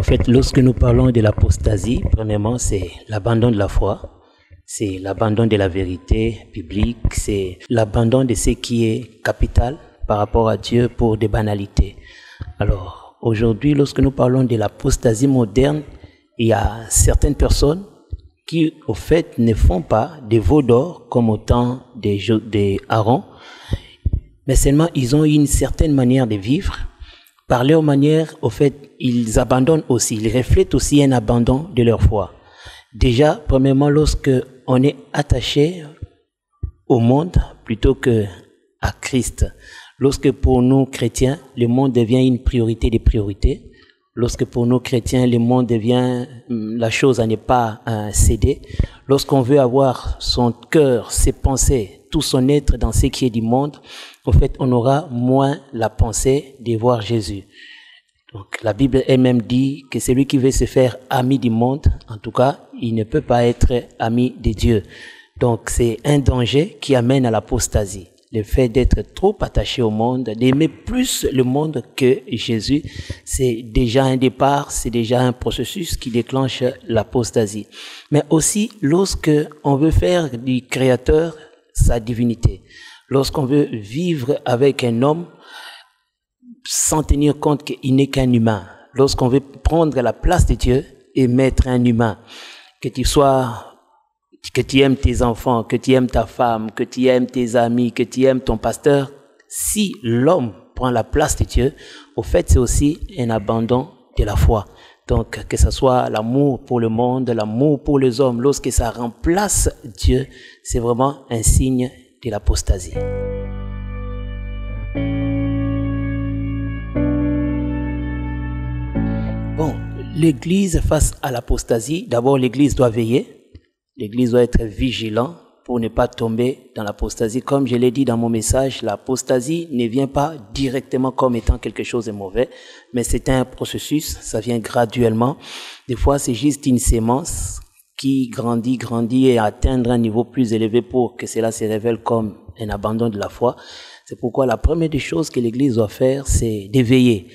fait, lorsque nous parlons de l'apostasie, premièrement, c'est l'abandon de la foi, c'est l'abandon de la vérité biblique, c'est l'abandon de ce qui est capital par rapport à Dieu pour des banalités. Alors, aujourd'hui, lorsque nous parlons de l'apostasie moderne, il y a certaines personnes qui, au fait, ne font pas des veaux d'or comme au temps des Aaron, mais seulement ils ont une certaine manière de vivre. Par leur manière, au fait, ils abandonnent aussi, ils reflètent aussi un abandon de leur foi. Déjà, premièrement, lorsque on est attaché au monde plutôt que à Christ, lorsque pour nous chrétiens, le monde devient une priorité des priorités, lorsque pour nous chrétiens, le monde devient la chose à ne pas céder, lorsqu'on veut avoir son cœur, ses pensées, tout son être dans ce qui est du monde, au fait, on aura moins la pensée de voir Jésus. Donc, la Bible elle-même dit que celui qui veut se faire ami du monde, en tout cas, il ne peut pas être ami de Dieu. Donc, c'est un danger qui amène à l'apostasie. Le fait d'être trop attaché au monde, d'aimer plus le monde que Jésus, c'est déjà un départ, c'est déjà un processus qui déclenche l'apostasie. Mais aussi, lorsque on veut faire du Créateur sa divinité, lorsqu'on veut vivre avec un homme sans tenir compte qu'il n'est qu'un humain, lorsqu'on veut prendre la place de Dieu et mettre un humain, que tu aimes tes enfants, que tu aimes ta femme, que tu aimes tes amis, que tu aimes ton pasteur, si l'homme prend la place de Dieu, au fait, c'est aussi un abandon de la foi. Donc, que ce soit l'amour pour le monde, l'amour pour les hommes, lorsque ça remplace Dieu, c'est vraiment un signe de l'apostasie. Bon, l'Église face à l'apostasie, d'abord l'Église doit veiller, l'Église doit être vigilante pour ne pas tomber dans l'apostasie. Comme je l'ai dit dans mon message, l'apostasie ne vient pas directement comme étant quelque chose de mauvais, mais c'est un processus, ça vient graduellement. Des fois, c'est juste une sémence qui grandit et atteindre un niveau plus élevé pour que cela se révèle comme un abandon de la foi. C'est pourquoi la première des choses que l'Église doit faire, c'est d'éveiller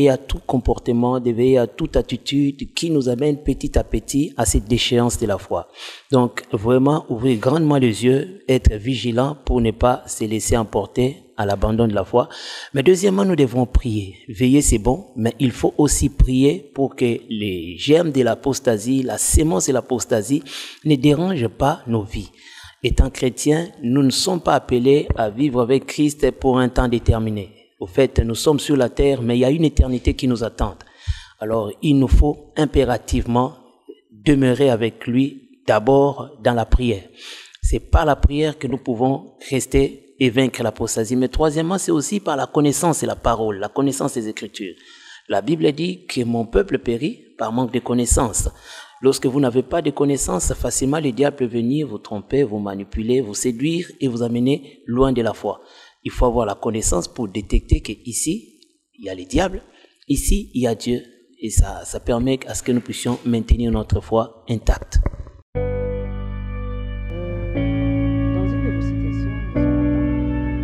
à tout comportement, d'éveiller à toute attitude qui nous amène petit à petit à cette déchéance de la foi. Donc, vraiment, ouvrir grandement les yeux, être vigilant pour ne pas se laisser emporter à l'abandon de la foi. Mais deuxièmement, nous devons prier. Veiller, c'est bon, mais il faut aussi prier pour que les germes de l'apostasie, la sémence de l'apostasie ne dérangent pas nos vies. Étant chrétiens, nous ne sommes pas appelés à vivre avec Christ pour un temps déterminé. Au fait, nous sommes sur la terre, mais il y a une éternité qui nous attend. Alors, il nous faut impérativement demeurer avec lui d'abord dans la prière. C'est par la prière que nous pouvons rester et vaincre l'apostasie. Mais troisièmement, c'est aussi par la connaissance de la parole, la connaissance des Écritures. La Bible dit que mon peuple périt par manque de connaissances. Lorsque vous n'avez pas de connaissances, facilement le diable peut venir vous tromper, vous manipuler, vous séduire et vous amener loin de la foi. Il faut avoir la connaissance pour détecter qu'ici, il y a le diable, ici, il y a Dieu. Et ça permet à ce que nous puissions maintenir notre foi intacte. Dans une de vos citations,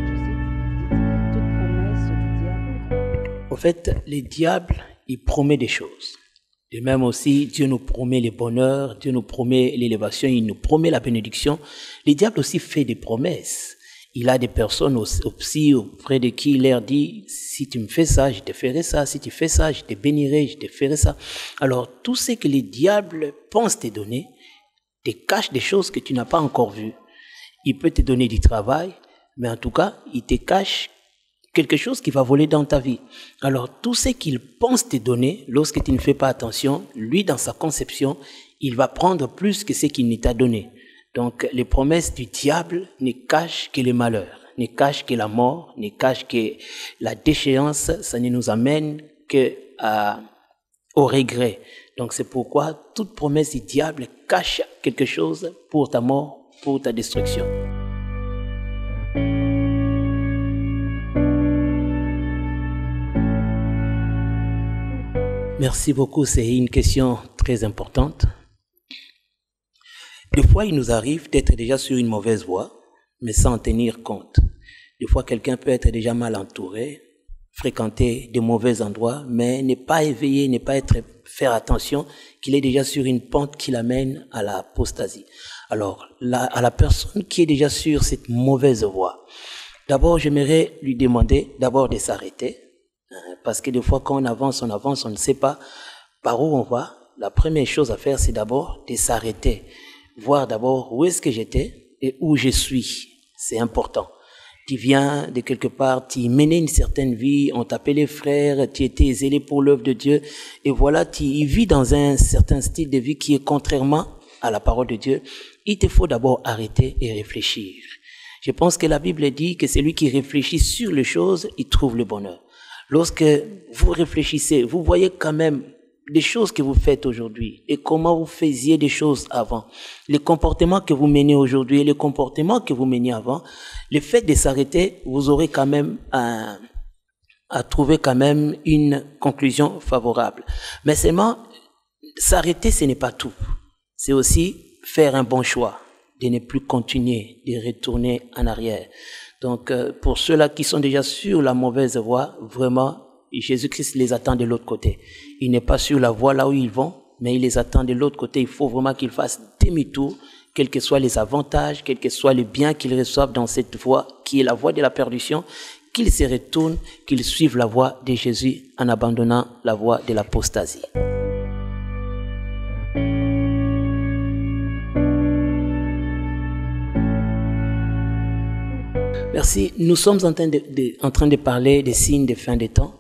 je cite, toute promesse du diable. Au fait, le diable, il promet des choses. Et même aussi, Dieu nous promet le bonheur, Dieu nous promet l'élévation, il nous promet la bénédiction. Le diable aussi fait des promesses. Il a des personnes aussi auprès de qui il leur dit, si tu me fais ça, je te ferai ça. Si tu fais ça, je te bénirai, je te ferai ça. Alors, tout ce que le diable pense te donner, te cache des choses que tu n'as pas encore vues. Il peut te donner du travail, mais en tout cas, il te cache quelque chose qui va voler dans ta vie. Alors, tout ce qu'il pense te donner, lorsque tu ne fais pas attention, lui, dans sa conception, il va prendre plus que ce qu'il ne t'a donné. Donc, les promesses du diable ne cachent que le malheur, ne cachent que la mort, ne cachent que la déchéance. Ça ne nous amène au regret. Donc, c'est pourquoi toute promesse du diable cache quelque chose pour ta mort, pour ta destruction. Merci beaucoup, c'est une question très importante. Des fois, il nous arrive d'être déjà sur une mauvaise voie, mais sans en tenir compte. Des fois, quelqu'un peut être déjà mal entouré, fréquenter de mauvais endroits, mais ne pas éveiller, ne pas faire attention qu'il est déjà sur une pente qui l'amène à l'apostasie. Alors, à la personne qui est déjà sur cette mauvaise voie, d'abord, j'aimerais lui demander d'abord de s'arrêter, parce que des fois, quand on avance, on ne sait pas par où on va. La première chose à faire, c'est d'abord de s'arrêter, voir d'abord où est-ce que j'étais et où je suis. C'est important. Tu viens de quelque part, tu menais une certaine vie, on t'appelait frère, tu étais zélé pour l'œuvre de Dieu, et voilà, tu vis dans un certain style de vie qui est contrairement à la parole de Dieu. Il te faut d'abord arrêter et réfléchir. Je pense que la Bible dit que celui qui réfléchit sur les choses, il trouve le bonheur. Lorsque vous réfléchissez, vous voyez quand même les choses que vous faites aujourd'hui et comment vous faisiez des choses avant, les comportements que vous menez aujourd'hui et les comportements que vous meniez avant, le fait de s'arrêter, vous aurez quand même à trouver quand même une conclusion favorable. Mais seulement, s'arrêter, ce n'est pas tout. C'est aussi faire un bon choix, de ne plus continuer, de retourner en arrière. Donc, pour ceux-là qui sont déjà sur la mauvaise voie, vraiment, Jésus-Christ les attend de l'autre côté. Il n'est pas sur la voie là où ils vont, mais il les attend de l'autre côté. Il faut vraiment qu'ils fassent demi-tour, quels que soient les avantages, quels que soient les biens qu'ils reçoivent dans cette voie, qui est la voie de la perdition, qu'ils se retournent, qu'ils suivent la voie de Jésus en abandonnant la voie de l'apostasie. Merci. Nous sommes en train de parler des signes de fin des temps.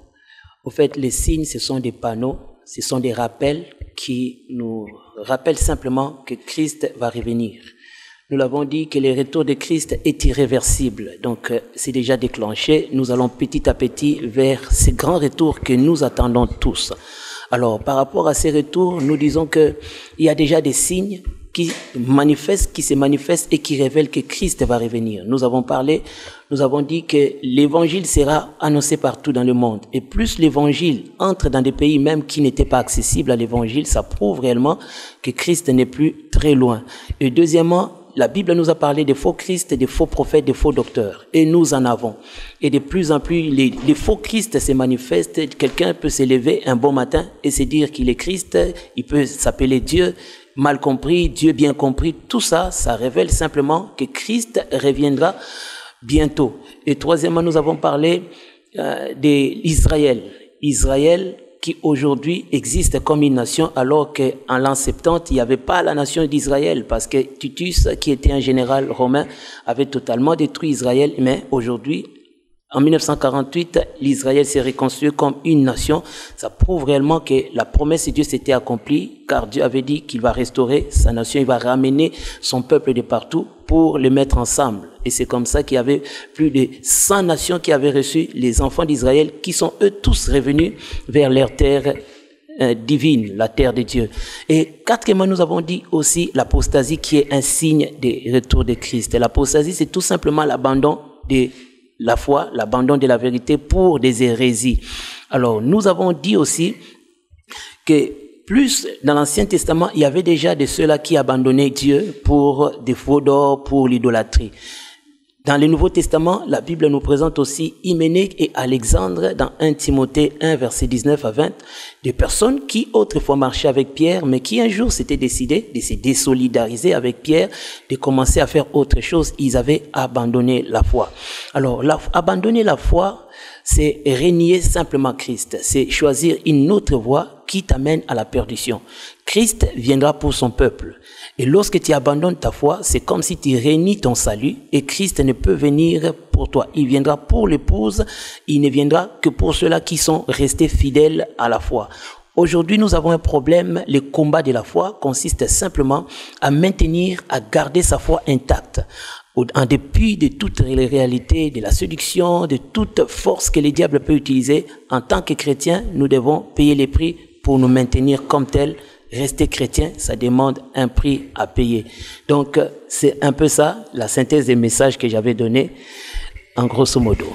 Au fait, les signes, ce sont des panneaux, ce sont des rappels qui nous rappellent simplement que Christ va revenir. Nous l'avons dit que le retour de Christ est irréversible, donc c'est déjà déclenché. Nous allons petit à petit vers ce grand retour que nous attendons tous. Alors, par rapport à ces retours, nous disons qu'il y a déjà des signes qui se manifestent et qui révèlent que Christ va revenir. Nous avons dit que l'évangile sera annoncé partout dans le monde. Et plus l'évangile entre dans des pays même qui n'étaient pas accessibles à l'évangile, ça prouve réellement que Christ n'est plus très loin. Et deuxièmement, la Bible nous a parlé des faux Christ, des faux prophètes, des faux docteurs. Et nous en avons. Et de plus en plus, les faux Christ se manifestent. Quelqu'un peut se lever un bon matin et se dire qu'il est Christ. Il peut s'appeler Dieu, mal compris, Dieu bien compris. Tout ça, ça révèle simplement que Christ reviendra bientôt. Et troisièmement, nous avons parlé d'Israël. Israël qui aujourd'hui existe comme une nation, alors qu'en l'an 70, il n'y avait pas la nation d'Israël, parce que Titus, qui était un général romain, avait totalement détruit Israël, mais aujourd'hui, en 1948, l'Israël s'est reconstruit comme une nation. Ça prouve réellement que la promesse de Dieu s'était accomplie, car Dieu avait dit qu'il va restaurer sa nation, il va ramener son peuple de partout pour les mettre ensemble. Et c'est comme ça qu'il y avait plus de 100 nations qui avaient reçu les enfants d'Israël, qui sont eux tous revenus vers leur terre divine, la terre de Dieu. Et quatrièmement, nous avons dit aussi l'apostasie, qui est un signe du retour de Christ. Et l'apostasie, c'est tout simplement l'abandon de la foi, l'abandon de la vérité pour des hérésies. Alors, nous avons dit aussi que plus dans l'Ancien Testament, il y avait déjà de ceux-là qui abandonnaient Dieu pour des faux d'or, pour l'idolâtrie. Dans le Nouveau Testament, la Bible nous présente aussi Hyménée et Alexandre dans 1 Timothée 1, verset 19 à 20, des personnes qui autrefois marchaient avec Pierre, mais qui un jour s'étaient décidées de se désolidariser avec Pierre, de commencer à faire autre chose. Ils avaient abandonné la foi. Alors, abandonner la foi, c'est renier simplement Christ. C'est choisir une autre voie qui t'amène à la perdition. Christ viendra pour son peuple. Et lorsque tu abandonnes ta foi, c'est comme si tu renies ton salut et Christ ne peut venir pour toi. Il viendra pour l'épouse, il ne viendra que pour ceux-là qui sont restés fidèles à la foi. Aujourd'hui, nous avons un problème. Le combat de la foi consiste simplement à maintenir, à garder sa foi intacte. En dépit de toutes les réalités, de la séduction, de toute force que le diable peut utiliser, en tant que chrétiens, nous devons payer les prix pour nous maintenir comme tels. Rester chrétien, ça demande un prix à payer. Donc, c'est un peu ça, la synthèse des messages que j'avais donnés, en grosso modo.